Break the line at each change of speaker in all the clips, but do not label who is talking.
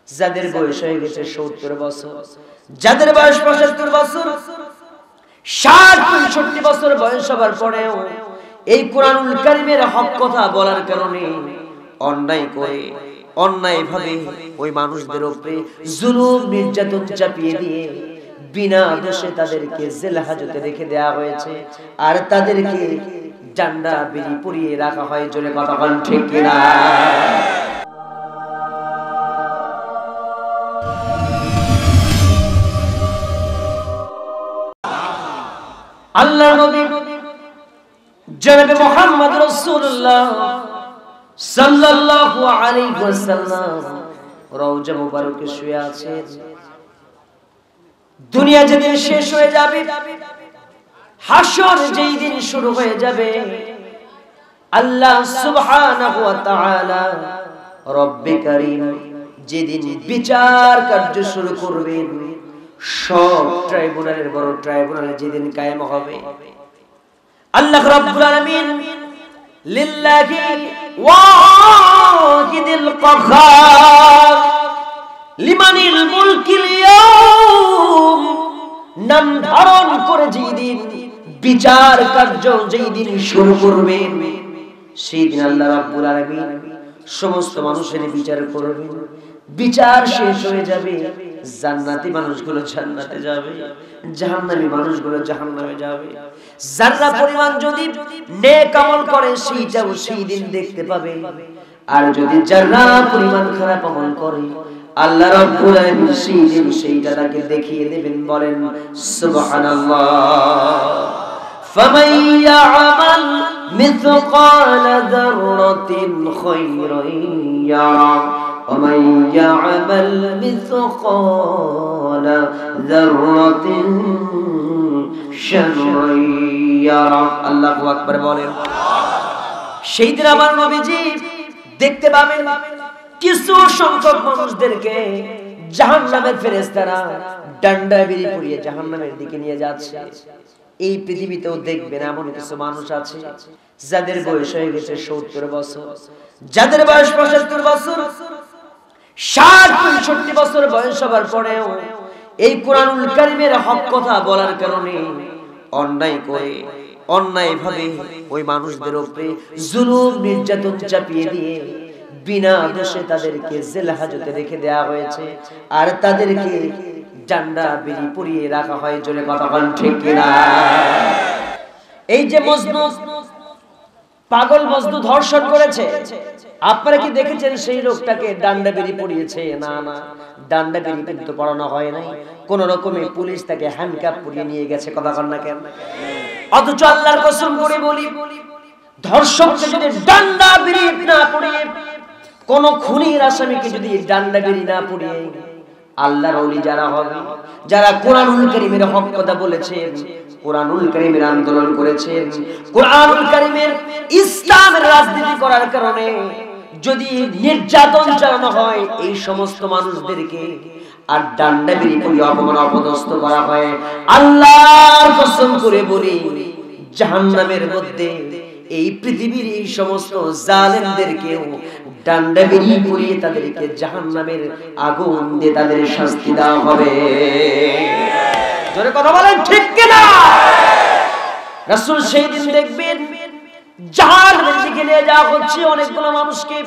যাদের বয়স হয়ে গেছে 70 বছর, যাদের বয়স 75 বছর, 60-65 বছর বয়স হবার পরেও এই কোরআনুল কারীমের হক কথা বলার কারণে অন্যায় করে, অন্যায় ভাবে ওই মানুষদের উপরে জুলুম নির্যাতন চাপিয়ে দিয়ে বিনা দোষে তাদেরকে জেল হাজতে রেখে দেওয়া হয়েছে, আর তাদেরকে ডান্ডা বিড়ি পুড়িয়ে রাখা হয়। জোরে কথা বলেন ঠিক কিনা? আল্লাহর নবী জনাবে মুহাম্মদ রাসূলুল্লাহ সাল্লাল্লাহু আলাইহি ওয়াসাল্লাম রওজা মুবারকে শুয়ে আছেন। দুনিয়া যেদিন শেষ হয়ে যাবে, হাসর যেই দিন শুরু হয়ে যাবে, আল্লাহ সুবহানাহু ওয়া তাআলা রব্বে কারীম যেদিন বিচার কার্য শুরু করবেন, সব ট্রাইব্যুনালের বড় ট্রাইব্যুনাল যেদিন কায়েম হবে, আল্লাহ রাব্বুল আলামিন লিল্লাহি ওয়াহিদিল কাহ্হার লিমানিল মুলকিল ইয়াউম নাম ধারণ করে যেদিন বিচার কার্য যেদিন শুরু করবেন, সেই দিন আল্লাহ রাব্বুল আলামিন সমস্ত মানুষের বিচার করবেন। বিচার শেষ হয়ে যাবে, জান্নাতি মানুষগুলো জান্নাতে যাবে, জাহান্নামী মানুষগুলো জাহান্নামে যাবে। যারা পরিমাণ যদি নেক আমল করে সেইটাও সেই দিন দেখতে পাবে, আর যদি যারা পরিমাণ খারাপ আমল করে আল্লাহ রাব্বুল আলামিন সেই দিন সেইটা তাকে দেখিয়ে দেবেন। বলেন সুবহানাল্লাহ। ফামান ইয়া'মাল মিথকালা যাররাতিন খায়রান ইয়ারা ومن يعمل مثقال ذرة شرا يره। আল্লাহু আকবার বলেন। সেই দিন আমার নবীজি দেখতে পাবেন কিছু সংখ্যক মানুষদেরকে জাহান্নামের ফেরেশতারা ডান্ডা বিড়ি পুড়িয়ে জাহান্নামের দিকে নিয়ে যাচ্ছে। এই পৃথিবীতেও দেখবেন এমন কিছু মানুষ আছে যাদের বয়স হয়ে গেছে 70 বছর, যাদের বয়স 75 বছর, 60-65 বছর বয়স হবার পরেও এই কোরআনুল কারীমের হক কথা বলার কারণে অন্যায় করে, অন্যায় ভাবে ওই মানুষদের উপরে জুলুম নির্যাতন চাপিয়ে দিয়ে বিনা দোষে তাদেরকে জেল হাজতে রেখে দেওয়া হয়েছে, আর তাদেরকে ডান্ডা বিড়ি পুড়িয়ে রাখা হয়। জোরে কথা বলেন ঠিক কিনা? এই যে মজনু, পাগল মজনু ধর্ষণ করেছে, আপনারা কি দেখেছেন সেই লোকটাকে ডান্ডা বিড়ি পড়িয়েছে? না না, ডান্ডা বিড়ি কিন্তু পড়ানো হয় নাই, কোন রকমে পুলিশ তাকে হ্যান্ডকাপ পরিয়ে নিয়ে গেছে। কথা কন না কেন? অথচ আল্লাহর কসম করে বলি, ধর্ষককে যদি ডান্ডা বিড়ি না পড়িয়ে, কোন খুনির আসামিকে যদি ডান্ডা বিড়ি না পড়িয়ে, আল্লাহর ওলি যারা হবে, যারা কোরআনুল কারীমের হক কথা বলেছেন, কোরআনুল কারীমের আন্দোলন করেছেন, কোরআনুল কারীমের ইসলামের রাজনীতি করার কারণে যদি নির্যাতন চালানো হয় এই সমস্ত মানুষদেরকে, আর ডান্ডা বিড়ি পরিয়ে অপমান অপদস্থ করা হয়, আল্লাহর কসম করে বলি জাহান্নামের মধ্যে এই পৃথিবীর এই সমস্ত জালেমদেরকেও ডান্ডা বিড়ি পরিয়ে তাদেরকে জাহান্নামের আগুন দিয়ে তাদের শাস্তি দেওয়া হবে। জোরে কথা বলেন ঠিক কিনা? রাসূল সেই দিন দেখবেন জাহান্নামের দিকে নিয়ে যাওয়া হচ্ছে অনেকগুলো মানুষকে।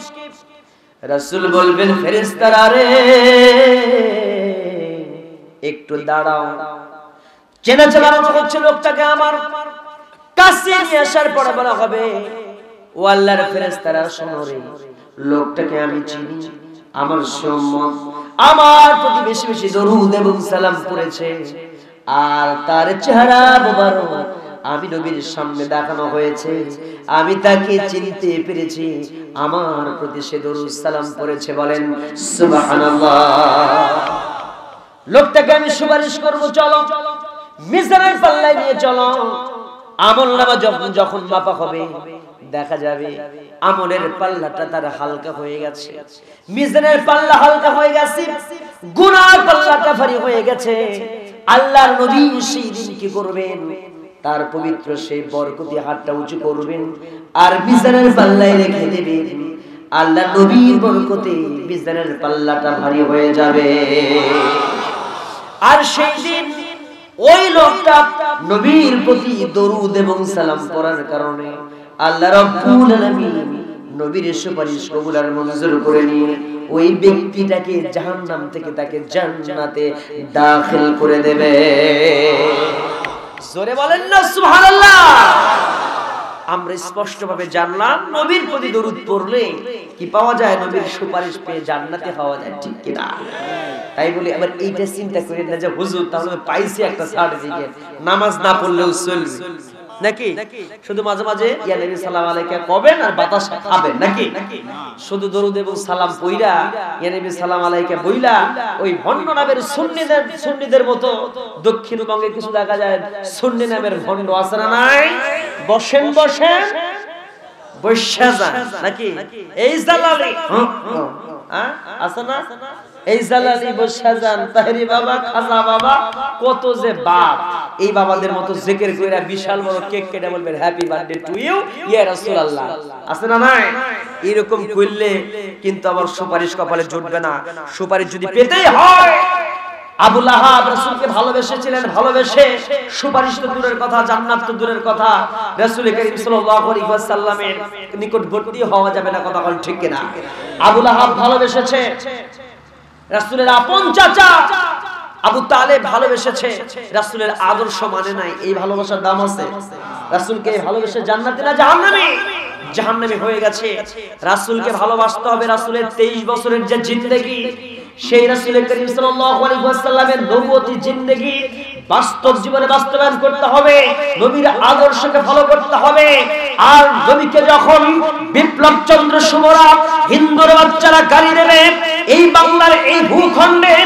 রাসূল বলবেন, ফেরেশতারা রে একটু দাঁড়াও। চেনা চেনা মনে হচ্ছে লোকটাকে, আমার কাছে নিয়ে আসার পরে বলা হবে, ও আল্লাহর ফেরেশতারা শোনো রে, লোকটাকে আমি চিনি, আমার সম্মত, আমার প্রতি বেশি বেশি দরুদ এবং সালাম পড়েছে, আর তার চেহারা মোবারক আমি নবীর সামনে দেখানো হয়েছে, আমি তাকে চিনতে পেরেছি, আমার প্রতি সে দরুদ সালাম পড়েছে। বলেন সুবহানাল্লাহ। লোকটাকে আমি সুপারিশ করব, চলো মিজানের পাল্লায় নিয়ে চলো। আমলনামা যখন মাপা হবে দেখা যাবে আমলের পাল্লাটা তার হালকা হয়ে গেছে, মিজানের পাল্লা হালকা হয়ে গেছে, গুনার পাল্লাটা ভারী হয়ে গেছে। আল্লাহর নবী সেই দিন কি করবেন? তার পবিত্র সেই বরকতি হাতটা উঁচু করবেন আর মিজানের পাল্লায় রেখে দেবেন। আল্লাহ নবীর বরকতে মিজানের পাল্লাটা ভারী হয়ে যাবে। আর সেই দিন ওই লোকটা নবীর প্রতি দরুদ এবং সালাম পড়ার কারণে আল্লাহ রাব্বুল আলামিন নবীর সুপারিশ কবুল আর মঞ্জুর করে নিয়ে ওই ব্যক্তিটাকে জাহান্নাম থেকে তাকে জান্নাতে দাখিল করে দেবে। জোরে বলেন না সুবহানাল্লাহ। আমরা স্পষ্টভাবে জানলাম নবীর প্রতি দরুদ পড়লে কি পাওয়া যায়, নবীর সুপারিশ পেয়ে জান্নাতে পাওয়া যায়, ঠিক কি না? তাই বলি আবার এইটা চিন্তা করেন না যে হুজুর তাহলে পাইছি একটা সার্টিফিকেট, নামাজ না পড়লেও চলবে নাকি? শুধু মাঝে মাঝে ইয়া নবী সাল্লাল্লাহু আলাইহি কবেন আর বাতাস খাবেন নাকি? শুধু দরুদ এবং সালাম পয়রা ইয়া নবী সাল্লাল্লাহু আলাইহি বইলা ওই ভণ্ড নামের সুন্নিদের মতো দক্ষিণবঙ্গে কিছু দেখা যায় সুন্নি নামের ভণ্ড আছে না নাই? বসেন বসেন বৈশা যান নাকি? এই জালালি আছে না? এই জালালি বৈশা যান, তাহরি বাবা, খাজা বাবা, কত যে বাপ, এই বাবাদের মতো জিকির কইরা বিশাল বড় কেক কেটে বলবেন হ্যাপি বার্থডে টু ইউ ইয়া রাসূলুল্লাহ, আছে না নাই? এরকম কইলে কিন্তু আবার সুপারিশ কপালে জুটবে না। সুপারিশ যদি পেতেই হয়, আবু লাহাব রাসূলকে ভালোবেসেছিলেন, ভালোবেসে সুপারিশ তো দূরের কথা, জান্নাত তো দূরের কথা, রাসূল করিম সাল্লাল্লাহু আলাইহি ওয়াসাল্লামের নিকটবর্তী হওয়া যাবে না, কথা বল ঠিক কি না? আবু লাহাব ভালোবেসেছে রাসূলের আপন চাচা আবু তালেব, ভালোবেসেছে রাসূলের আদর্শ মানে নাই। এই ভালোবাসার দাম আছে? রাসূলকে ভালোবেসে জান্নাতি না জাহান্নামী? জাহান্নামী হয়ে গেছে। রাসূলকে ভালোবাসতে হবে। রাসূলের 23 বছরের যে জিন্দেগি, সেই রাসূল করিম সাল্লাল্লাহু আলাইহি ওয়াসাল্লামের নবুয়তি জিন্দেগি বাস্তব জীবনে বাস্তবায়ন করতে হবে, নবীর আদর্শকে ফলো করতে হবে। আর নবীকে যখন বিপ্লব চন্দ্র সুবরা হিন্দুর বাচ্চারা গালি দেবে এই বাংলার এই ভূখণ্ডে,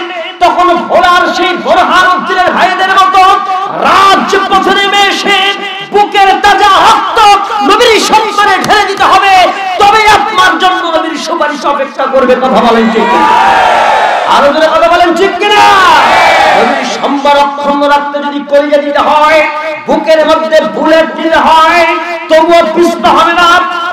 তখন ভোলার সেই বোরহানুদ্দিনের ভাইদের মতো রাজপথে নেমে এসে বুকের তাজা রক্ত নবীর সম্মানে ঢেলে দিতে হবে, তবে আপনার জন্য নবীর সুপারিশ অপেক্ষা করবে। কথা বলেন ঠিক কিনা? আরো জোরে কথা বলেন ঠিক কিনা? নবীর সম্মান অক্ষুণ্ণ রাখতে যদি কলিজা দিতে হয়, বুকের মধ্যে বুলেট দিতে হয়, তবুও পিছতে হবে না।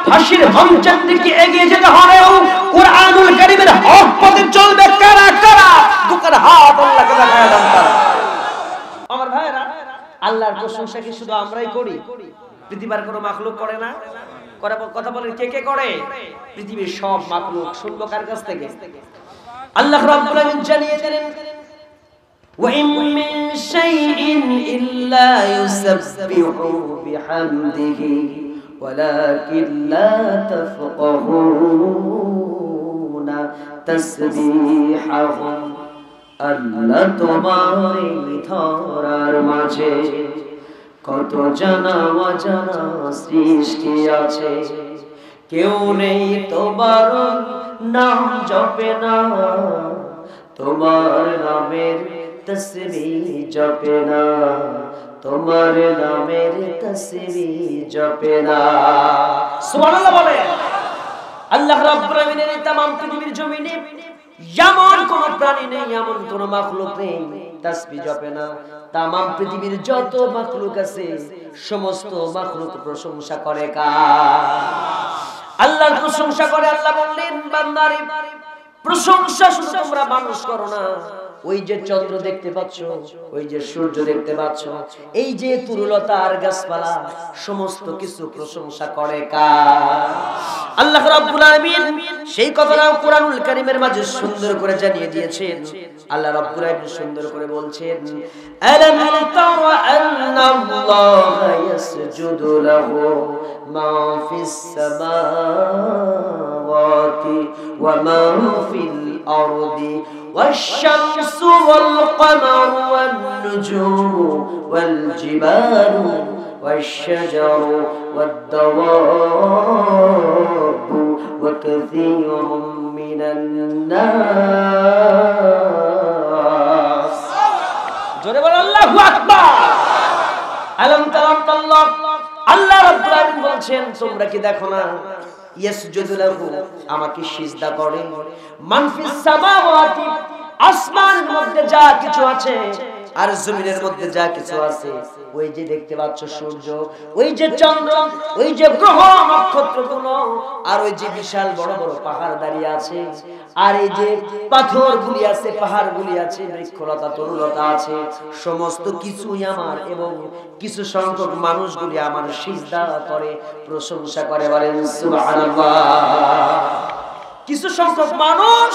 ফাঁসির মঞ্চের দিকে এগিয়ে যেতে হলেও কুরআনুল কারীমের হক পথে চলবে কারা কারা? বুকের হাত আল্লাহকে দেখায় দেন তারা। আমার ভাইরা, আল্লাহর প্রশংসা কি শুধু আমরাই করি? পৃথিবীর কোনো মাখলুক করে না? করে? কথা বলেন কে কে করে? পৃথিবীর সব মাখলুক। শুনবো কার কাছ থেকে? আল্লাহ রাব্বুল আলামিন জানিয়ে দিলেন, ওয়া ইন মিন শাইইন ইল্লা ইউসাব্বিহু বিহামদিহি ওয়ালাকিন লা তাফকাহুনা তাসবিহাহুম। আল্লাহ তোমার ধরার মাঝে কত জানা অজানা সৃষ্টি আছে, কেউ নেই তোমার নাম জপে না, তোমার নামের তাসবিহ জপে না, তোমার নামের তাসবিহ জপে না। সুবহানাল্লাহ বলে। আল্লাহ রাব্বুল আলামিনের এই तमाम পৃথিবীর জমিনে এমন কোন প্রাণী নেই, এমন কোন মাখলুক নেই তাসবিহ জপে না। तमाम পৃথিবীর যত মাখলুক আছে সমস্ত মাখলুক প্রশংসা করে কার? আল্লাহর প্রশংসা করে। আল্লাহ বললেন, বান্দারে প্রশংসা শুধু তোমরা মানুষ করো না, ওই যে চন্দ্র দেখতে পাচ্ছ, ওই যে সূর্য দেখতে পাচ্ছ, এই যে তরুলতা আর গাছপালা, সমস্ত কিছু প্রশংসা করে কার? আল্লাহ রাব্বুল আলামিন সেই কথাটাও কুরআনুল কারীমের মাঝে সুন্দর করে জানিয়ে দিয়েছেন। আল্লাহ রাব্বুল আলামিন সুন্দর করে বলছেন, আলাম তারা আন্নাল্লাহা ইয়াসজুদু লাহু মা ফিস সামাওয়াতি ওয়া মা ফিল আরদি والشمس والقمر والنجوم والجبال والشجر والدواب وكثير من الناس। জোরে বল আল্লাহু আকবার। আলম তাআলা আল্লাহ রাব্বুল আলামিন বলছেন, তোমরা কি দেখো না ইয়াসজুদু লাহু, আমাকে সিজদা করে, মান ফিস সামাওয়াতি, আসমানের মধ্যে যা কিছু আছে আর জমিনের মধ্যে যা কিছু আছে, ওই যে দেখতে পাচ্ছ সূর্য, ওই যে চন্দ্র, ওই যে গ্রহ নক্ষত্রগুলো, আর ওই যে বিশাল বড় বড় পাহাড় দাঁড়িয়ে আছে, আর এই যে পাথরগুলি আছে, পাহাড়গুলি আছে, বৃক্ষলতা তরুলতা আছে, সমস্ত কিছুই আমার। এবং কিছু সংখ্যক মানুষগুলি আমার সিজদা করে, প্রশংসা করে, বলেন সুবহানাল্লাহ। কিছু সংখ্যক মানুষ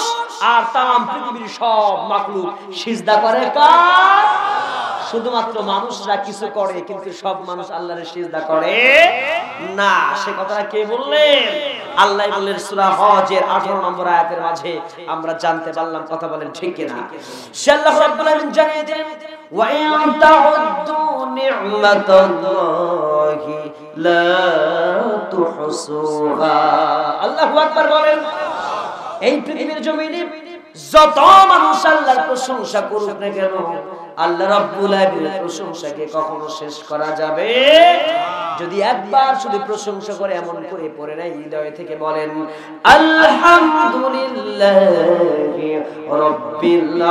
আর তাম পৃথিবীর সব মাখলুক সিজদা করে কার? শুধুমাত্র মানুষরা কিছু করে, কিন্তু সব মানুষ আল্লাহর সিজদা করে না। সে কথাটা কে বললেন? আল্লাহ বললেন সূরা হজের 18 নম্বর আয়াতের মাঝে আমরা জানতে পারলাম। কথা বলেন ঠিক কিনা? সে আল্লাহ রাব্বুল আলামিন জানিয়ে দিলেন, ওয়া ইন তাউদ্দু নি'মাতাল্লাহি লা তুহসুহা। আল্লাহু আকবার বলেন। এই পৃথিবীর জমিনে যত মানুষ আল্লাহর প্রশংসা করুক না কেন, আল্লাহ রাব্বুল আলামিনের প্রশংসাকে কখনো শেষ করা যাবে? যদি একবার শুধু প্রশংসা করে, এমন করে পড়ে নাই হৃদয় থেকে বলেন আলহামদুলিল্লাহি রাব্বিল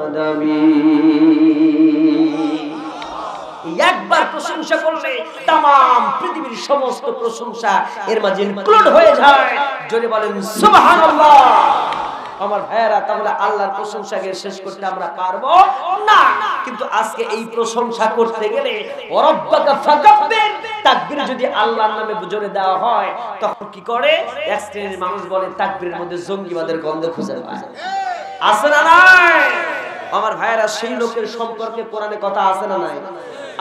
আলামিন, একবার প্রশংসা করলে तमाम পৃথিবীর সমস্ত প্রশংসা এর মাঝে ইনক্লুড হয়ে যায়। জোরে বলেন সুবহানাল্লাহ। আমার ভাইয়েরা, তাহলে আল্লাহর প্রশংসাকে শেষ করতে আমরা পারবো না। কিন্তু আজকে এই প্রশংসা করতে গেলে ওয়ারাব্বাকা ফাকাব্বির, তাকবীর যদি আল্লাহর নামে জোরে দেওয়া হয়, তখন কি করে? এক শ্রেণীর মানুষ বলে তাকবীরের মধ্যে জঙ্গিবাদের গন্ধ খুঁজে পায়। আছে না নাই? আমার ভাইয়েরা, সেই লোকের সম্পর্কে কোরআনে কথা আছে না নাই?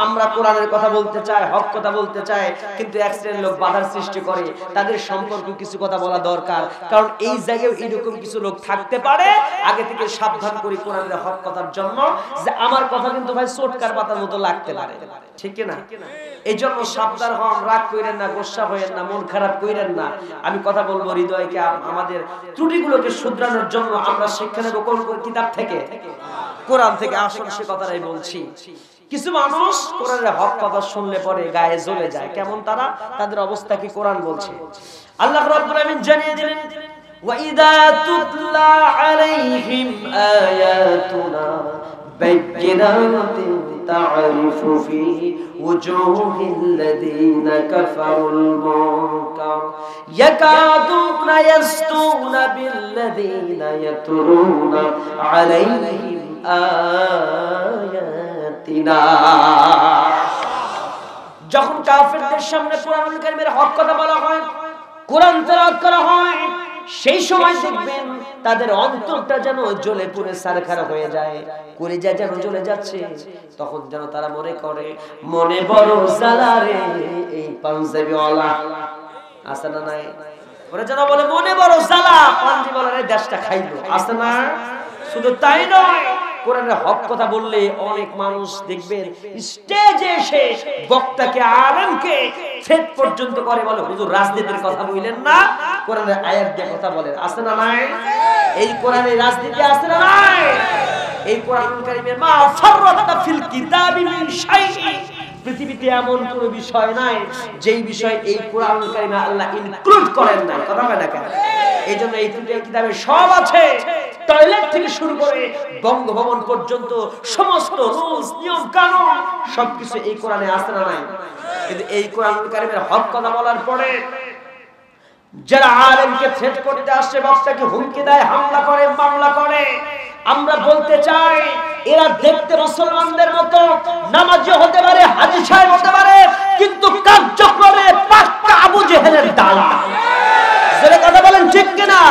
আমরা কোরআনের কথা বলতে চাই, হক কথা বলতে চাই, কিন্তু এক শ্রেণীর লোক বাধার সৃষ্টি করে। তাদের সম্পর্কে কিছু কথা বলা দরকার, কারণ এই জায়গায় এরকম কিছু লোক থাকতে পারে। আগে থেকে সাবধান করি কোরআনের হক কথার জন্য, যে আমার কথা কিন্তু ভাই চটকার পাতার মতো লাগতে পারে, ঠিক না? এই জন্য সাবধান হন, রাগ কইরেন না, গোসা হইেন না, মন খারাপ কইরেন না। আমি কথা বলবো হৃদয়কে, আমাদের ত্রুটিগুলোকে শুধরানোর জন্য আমরা শিক্ষা নেব কোন কোন কিতাব থেকে? কোরআন থেকে। আসলে সে কথাটাই বলছি। কিছু মানুষ কোরআনের হক কথা শুনলে পরে গায়ে জ্বলে যায়। কেমন তারা? তাদের অবস্থা কি কোরআন বলছে। আল্লাহ রাব্বুল আলামিন জানিয়ে দিলেন, ওয়া ইযা তুতলা আলাইহিম আয়াতুনা বাইয়িনাতিন তা'রিফু ফি ওয়াজুহিল লাযিনা কাফারুল মুনকার ইয়াকাদুনা ইয়াসতুনা বিল্লাযিনা ইয়াতলুনা আলাইহিম আয়াতিনা। যখন কাফেরদের সামনে কোরআনুল কারীমের হক কথা বলা হয়, কোরআন তেলাওয়াত করা হয়, সেই সময় দেখবেন তাদের অন্তরটা যেন জ্বলে পুড়ে ছারখার হয়ে যায়, কলিজা যেন জ্বলে যাচ্ছে। তখন যেন তারা মনে করে, মনে বড় জ্বালা রে এই পাঞ্জাবিওয়ালা। আছে না নাই? ওরা যেন বলে, মনে বড় জ্বালা, পাঞ্জাবিওয়ালা এই দেশটা খাইলো। আছে না? শুধু তাই নয়, কোরআনের হক কথা বললে অনেক মানুষ দেখবেন স্টেজে এসে বক্তাকে, আলেমকে থ্রেট পর্যন্ত করে, বলে হুজুর রাজনীতির কথা বলেন না, কোরআনের আয়াত দিয়ে কথা বলেন। আছে না নাই? এই কোরআনে রাজনীতি আছে না নাই? এই কোরআনুল কারীমের মা ফাররাতা ফিল কিতাবি মিন শাইইন, পৃথিবীতে এমন কোনো বিষয় নাই যেই বিষয় এই কোরআনুল কারীমে আল্লাহ ইনক্লুড করেন নাই। কথা হয় না কেন? এইজন্য এই কিতাবে সব আছে, টয়লেট থেকে শুরু করে বঙ্গভবন পর্যন্ত সমস্ত রুলস, নিয়ম কানুন সবকিছু এই কোরআনে আছে না নাই? কিন্তু এই কোরআনুল কারীমের হক কথা বলার পরে যারা আলেমকে থ্রেট করতে আসে, বক্তাকে হুমকি দেয়, হামলা করে, মামলা করে, আমরা বলতে চাই এরা দেখতে মুসলমানদের মতো, নামাজি হতে পারে, হাজী সাহেব হতে পারে, কিন্তু কার্যক্রমে পাক্কা আবু জেহেলের দালাল। জোরে কথা বলেন ঠিক কিনা?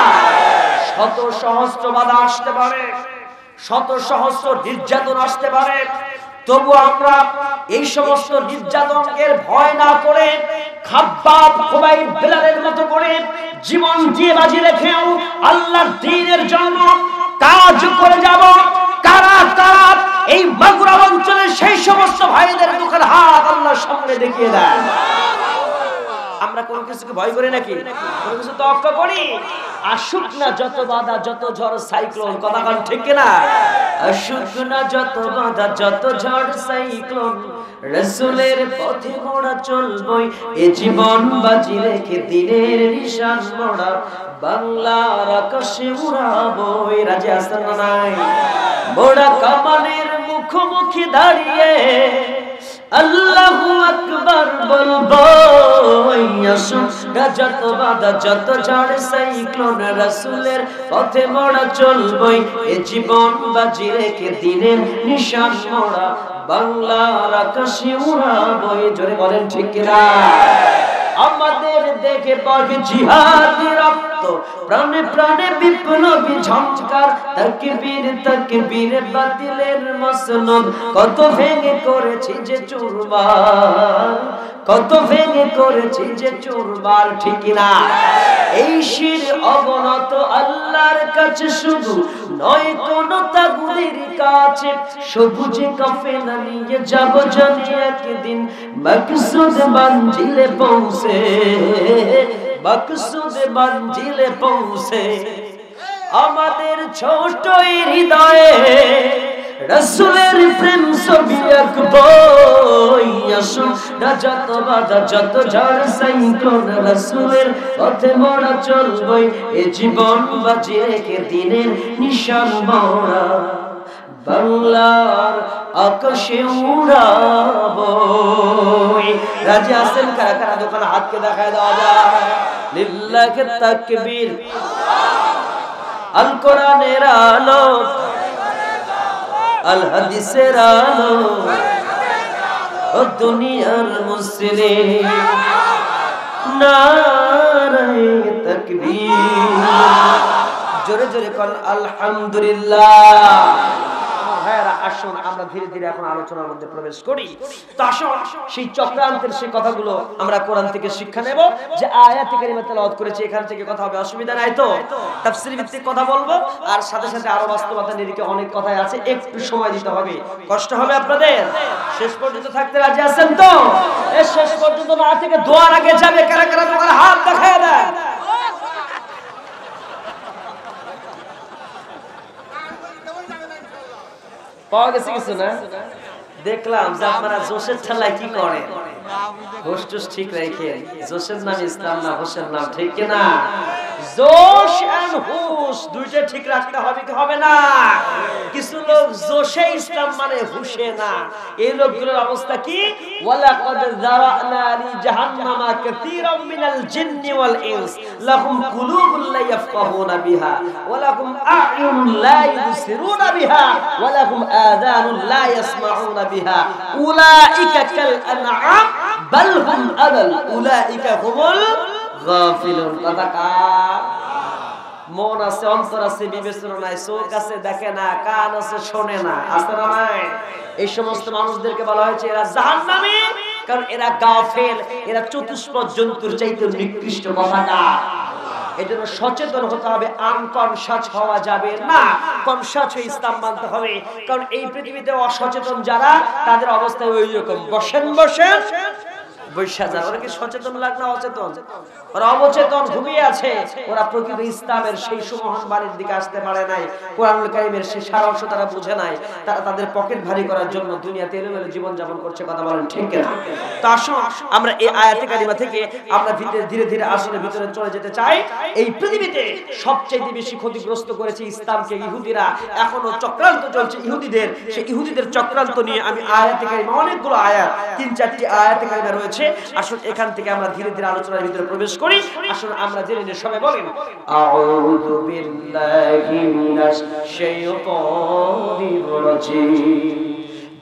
শত সহস্র বাধা আসতে পারে, শত সহস্র নির্যাতন আসতে পারে, তবু আমরা এই সমস্ত নির্যাতনের ভয় না করে খাব্বাব, খুবাইব, বিলালের মতো করে জীবন দিয়ে বাজি রেখেও আল্লাহর দ্বীনের জন্য কাজ করে যাব। কারা কারা এই মাগুরা অঞ্চলের সেই সমস্ত ভাইদের দুঃখের হাত আল্লাহর সামনে দেখিয়ে দেয়। আমরা কোন কিছুকে ভয় করি নাকি? কোন কিছু তওয়াক্কা করি? আসুক না যত বাধা, যত ঝড় সাইক্লোন, কথা বল ঠিক কিনা? আসুক না যত বাধা, যত ঝড় সাইক্লোন, রাসূলের পথে মোরা চলবই, এ জীবন বাজি রেখে দিনের নিশান মোরা বাংলার আকাশে উড়াবই। রাজে আছেন না নাই? মোরা কামানের মুখোমুখি দাঁড়িয়ে আল্লাহু আকবার বলবো। যত বাধা যত ঝড় সাইক্লোন রাসূলের পথে মোরা চলবই, এ জীবন বাজি রেখে দিনের নিশান মোরা বাংলার আকাশে উড়াবই। জোরে বলেন ঠিক কিনা? আমাদের দেখে বগে জিহাদি রক্ত, প্রাণে প্রাণে বিপ্লবী ঝংকার, তাকবীর তাকবীর বাতিলের মসনদ, কত ভেঙে করেছি যে চুরমার, কত ভেঙে করেছি যে চুরমার। ঠিক না? এই শির অবনত আল্লাহর কাছে শুধু নয় কোন তাগুদের কাছে, সবুজে কাফেলা নিয়ে যাব জানি একদিন মকসুদ মঞ্জিলে পৌঁছে, মকসুদ মঞ্জিলে পৌঁছে। আমাদের ছোট হৃদয়ে রাসূলের প্রেম ছবি আঁকবো। আসুন না যত বাধা যত ঝড় সাইক্লোন রাসূলের পথে মোরা চলবই, এ জীবন বাজি রেখে দিনের নিশান মোরা বাংলার আকাশে উড়াবো। রাজি আছেন? কারা কারা দোকানে হাতকে দেখায় দেওয়া যায়? লিল্লাহি তাকবীর। আল কোরআনের আলো, আল হাদিসের আলো, ও দুনিয়ার মুসলিম নারে তাকবীর। জোরে জোরে কোন আলহামদুলিল্লাহ। ভাইরা আসুন আমরা ধীরে ধীরে এখন আলোচনার মধ্যে প্রবেশ করি। তো আসুন সেই চক্রান্তের সেই কথাগুলো আমরা কোরআন থেকে শিক্ষা নেব। যে আয়াতে কারিমা তেলাওয়াত করেছি এখান থেকে কথা হবে, অসুবিধা নাই তো? তাফসীর ভিত্তিক কথা বলবো, আর সাথে সাথে আরো বাস্তবতা নিরিখে অনেক কথাই আছে, একটু সময় দিতে হবে, কষ্ট হবে আপনাদের। শেষ পর্যন্ত থাকতে রাজি আছেন তো? এই শেষ পর্যন্ত না থেকে দোয়ার আগে যাবে কারা কারা দোকানে হাত দেখায় দেয়। পাওয়া গেছে কিছু না? দেখলাম যে আপনারা জোশের ঠেলায় কি করেন, হোশ টোশ ঠিক রেখে। জোশের নাম ইসলাম না, হোশের নাম ঠিক কিনা? জোশ এন্ড হুশ দুইটা ঠিক রাখতে হবে কি হবে না? কিছু লোক জোশে ইসলাম মানে হুশে না। এই লোকগুলোর অবস্থা কি? ওয়ালাকাদ যারানা লি জাহান্নামা কাসীরাম মিনাল জিন্নি ওয়াল ইনস লাহুম কুলুবুন লা ইয়াফকাহুনা বিহা ওয়া লাহুম আ'য়ুনুন লা ইবসিরুনা বিহা ওয়া লাহুম আযানুন লা ইয়াসমাউনা বিহা উলাইকা কাল আনআম বাল হুম আদাল উলাইকা হুমুল গাফিলুন। কথাকার মন আছে, অন্তর আছে, বিবেচনা নাই, চোখ আছে দেখে না, কান আছে শোনে না, আছে না নাই? এই সমস্ত মানুষদেরকে বলা হয়েছে এরা জাহান্নামী, কারণ এরা গাফেল, এরা চতুষ্পদ জন্তুর চাইতে নিকৃষ্ট। কথাকার এজন্য সচেতন হতে হবে, আনকনশাস হওয়া যাবে না, কনশাস হয়ে ইসলাম মানতে হবে। কারণ এই পৃথিবীতে অসচেতন যারা, তাদের অবস্থা ওই রকম, বসেন বসেন বৈশা যায়। ওরা কি সচেতন লাগ না অচেতন? ওরা অবচেতন ঘুমিয়ে আছে। ওরা প্রকৃত ইসলামের সেই সুমহান বাণীর দিকে আসতে পারে নাই, কোরআনুল কারীমের সেই সারাংশ তারা বুঝে নাই। তারা তাদের পকেট ভারী করার জন্য দুনিয়াতে এলোমেলো জীবন যাপন করছে। কথা বলেন ঠিক কিনা? তো আসুন আমরা এই আয়াতে কারিমা থেকে আমরা ধীরে ধীরে আসলের ভিতরে চলে যেতে চাই। এই পৃথিবীতে সবচেয়ে বেশি ক্ষতিগ্রস্ত করেছে ইসলামকে ইহুদিরা। এখনো চক্রান্ত চলছে ইহুদিদের। সেই ইহুদিদের চক্রান্ত নিয়ে আমি আয়াতে কারিমা, অনেকগুলো আয়াত, 3-4টি আয়াতে কারিমা রয়েছে। আসুন এখান থেকে আমরা ধীরে ধীরে আলোচনার ভিতরে প্রবেশ করি। আসুন আমরা জেনে নিই, সবাই বলেন আউযু বিল্লাহি মিনাশ শাইতানির রাজীম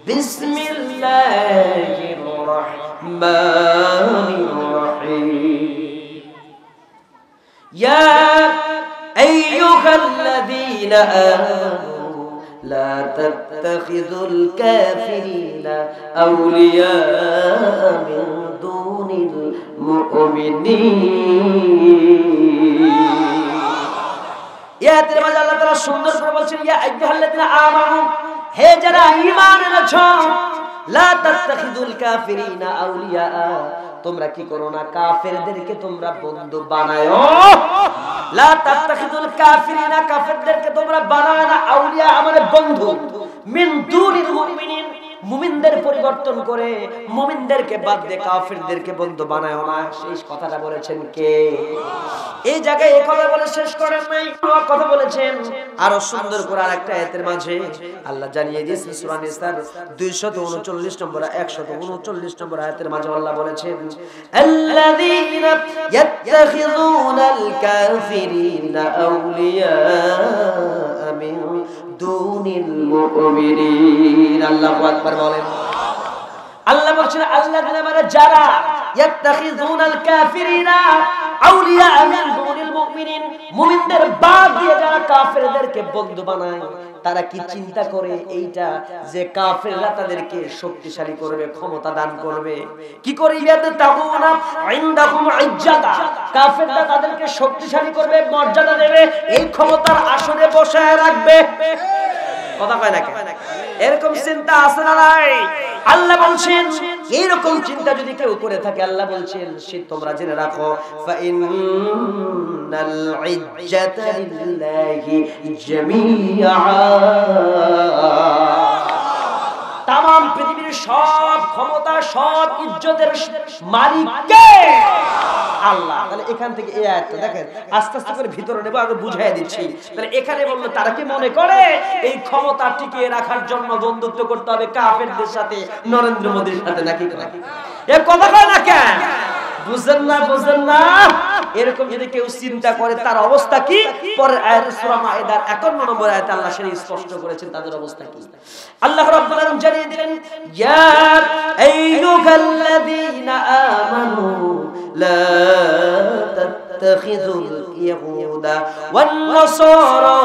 বিসমিল্লাহির রাহমানির রাহিম ইয়া আইয়ুহাল্লাযীনা আমানু لا تتخذوا الكافرين أولياء من دون المؤمنين। ইয়াতে মাঝে আল্লাহ তাআলা সুন্দর করে বলছেন ইয়া আইয়ুহাল্লাযীনা আমানু, হে যারা ঈমান এনেছো, লা তাত্তাখিযুল কাফিরিনা আউলিয়া, তোমরা কি করো না কাফেরদেরকে তোমরা বন্ধু বানায়ো। লা তাত্তাখিযুল কাফিরিনা, কাফেরদেরকে তোমরা বানায়ো না, আউলিয়া মানে বন্ধু, মিন দুনিল মুমিনিন, মুমিনদের পরিবর্তন করে মুমিনদেরকে বাদ দিয়ে কাফিরদেরকে বন্ধু বানায় না। সেই কথাটা বলেছেন কে? এই জায়গায় এই কথা বলে শেষ করেন নাই, কথা বলেছেন আরো সুন্দর করে আরেকটা আয়াতের মাঝে আল্লাহ জানিয়ে দিয়েছেন সূরা নিসার 239 নম্বর 139 নম্বর আয়াতের মাঝে আল্লাহ বলেছেন আল্লাযীনা ইয়াত্তাখিযুনাল কাফিরিনা আউলিয়া মিন দুনিল মুমিনিন। আল্লাহু আকবার বলেন। আল্লাহ বলছেন আল্লাযীনা মানে যারা ইয়াত্তাখিযুনাল কাফিরিনা আউলিয়া মিন দুনিল মুমিনিন, মুমিনদের বাদ দিয়ে যারা কাফেরদেরকে বন্ধু বানায় তারা কি চিন্তা করে এইটা যে কাফেররা তাদেরকে শক্তিশালী করবে, ক্ষমতা দান করবে? কি করে ইয়াতাগুনা ইনদাহুম ইজ্জাতা, কাফেররা তাদেরকে শক্তিশালী করবে, মর্যাদা দেবে, এই ক্ষমতার আসনে বসায় রাখবে? কথা কয় না কেন? এরকম চিন্তা আছে না নাই? আল্লাহ বলছেন এরকম চিন্তা যদি কেউ করে থাকে, আল্লাহ বলছেন সে তোমরা জেনে রাখো ফাইন্নাল ইজ্জাতা লিল্লাহি জামিআ, তাম পৃথিবীর সব ক্ষমতা সব ইজ্জতের মালিক কে? আল্লাহ। তাহলে এখান থেকে এই আয়াতটা দেখেন আস্তে আস্তে করে ভিতরে নেব, আগে বুঝাই দিচ্ছি। তাহলে এখানে বললো তারা কি মনে করে এই ক্ষমতা টিকিয়ে রাখার জন্য বন্ধুত্ব করতে হবে কাফেরদের সাথে, নরেন্দ্র মোদীর সাথে, নাকি? এ কথা কয় না কেন? বুঝেন না? বুঝেন না? এরকম যদি কেউ চিন্তা করে তার অবস্থা কি? পরের আয়াতে সূরা মাইদার 51 নম্বর আয়াতে আল্লাহ সেই স্পষ্ট করেছেন তাদের অবস্থা কি। আল্লাহ রাব্বুল আলামিন জানিয়ে দিলেন ইয়া আইয়ুহাল্লাযীনা আমানু লা তাত্তাখিযুল ইয়াহুদা ওয়ান নাসারা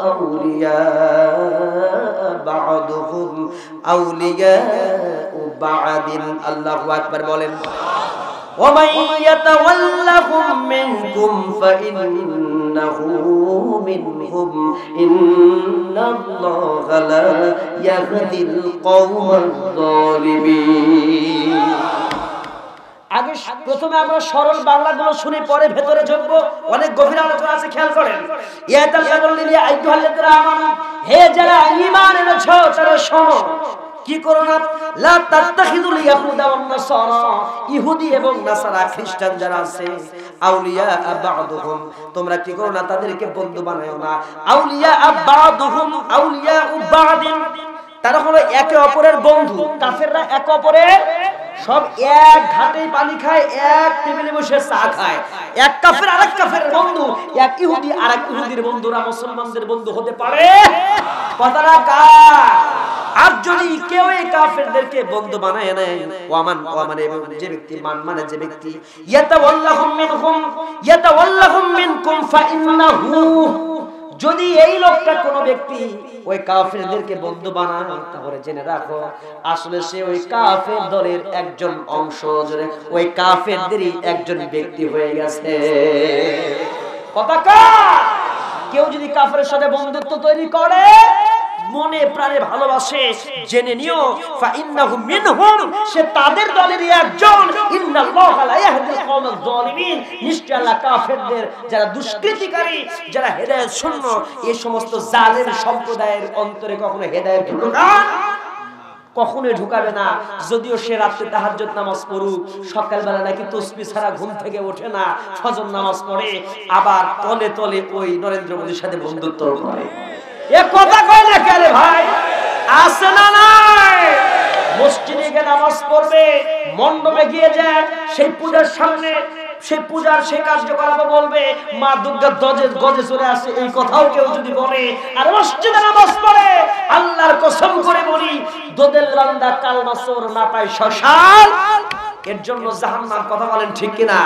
আউলিয়া বা'দুহুম আউলিয়া বা'দিন। আল্লাহু আকবার বলেন। ومن يتولهم منكم فإنه منهم إن الله لا يهدي القوم الظالمين। আগে প্রথমে আমরা সরল বাংলাগুলো শুনে পরে ভেতরে ঢুকবো, অনেক গভীর আলোচনা আছে, খেয়াল করেন। ইয়া তাআলা বললেন ইয়া আইয়ুহাল্লাযীনা আমানু, হে যারা ঈমান এনেছো তারা শোনো, কি করো না? লা তাত্তাখিযুল ইয়াহুদা ওয়ান নাসারা, ইহুদি এবং নাসারা খ্রিস্টান যারা আছে, আউলিয়া বা'দুহুম, তোমরা কি করো না তাদেরকে বন্ধু বানায়ো না। আউলিয়া বা'দুহুম আউলিয়া বা'দিন, তারা হলো একে অপরের বন্ধু। কাফেররা একে অপরের সব এক ঘাটে পানি খায়, এক টেবিলে বসে চা খায়। এক কাফের আরেক কাফের বন্ধু, এক ইহুদি আরেক ইহুদির বন্ধুরা মুসলমানদের বন্ধু হতে পারে? কথাটা কার? আর যদি কেউ এই কাফেরদেরকে বন্ধু বানায় নেয়, ওয়ামান যে ব্যক্তি মানে যে ব্যক্তি ইয়াতাওয়াল্লাহুম মিনকুম ফাইন্নাহু, যদি এই লোকটা কোন ব্যক্তি ওই কাফেরদেরকে বন্ধু বানায় তাহলে জেনে রাখো আসলে সে ওই কাফের দলের একজন অংশ, ওই কাফেরদেরই একজন ব্যক্তি হয়ে গেছে। কথা কার? কেউ যদি কাফেরের সাথে বন্ধুত্ব তৈরি করে, মনে প্রাণে ভালোবাসে, জেনে নিও ফাইন্নাহু মিনহুম, সে তাদের দলেরই একজন। ইন্নাল্লাহা লা ইয়াহদিল কওমাজ যালিমিন, নিশ্চয় আল্লাহ কাফেরদের যারা দুষ্কৃতিকারী, যারা হেদায়েত শূন্য, এই সমস্ত জালেম সম্প্রদায়ের অন্তরে কখনো হেদায়েত কখনোই ঢুকাবে না। যদিও সে রাতে তাহাজ্জুদ নামাজ পড়ুক, সকালবেলা নাকি তাসবিহ ছাড়া ঘুম থেকে ওঠে না, ফজর নামাজ পড়ে, আবার তলে তলে ওই নরেন্দ্র মোদীর সাথে বন্ধুত্ব করে। এ কথা কয় না কেন ভাই? আছে না নাই? মসজিদে গিয়ে নামাজ পড়বে, মণ্ডপে গিয়ে যায়, সেই পূজার সামনে সেই পূজার সেই কার্যকলাপ বলবে, মা দুর্গা গজে চলে আসে, এই কথাও কেউ যদি বলে, আর মসজিদে নামাজ পড়ে, আল্লাহর কসম করে বলি দোদের লান্দা কালমা চোর না পায় শ্মশান, এর জন্য জাহান্নাম। কথা বলেন ঠিক কিনা?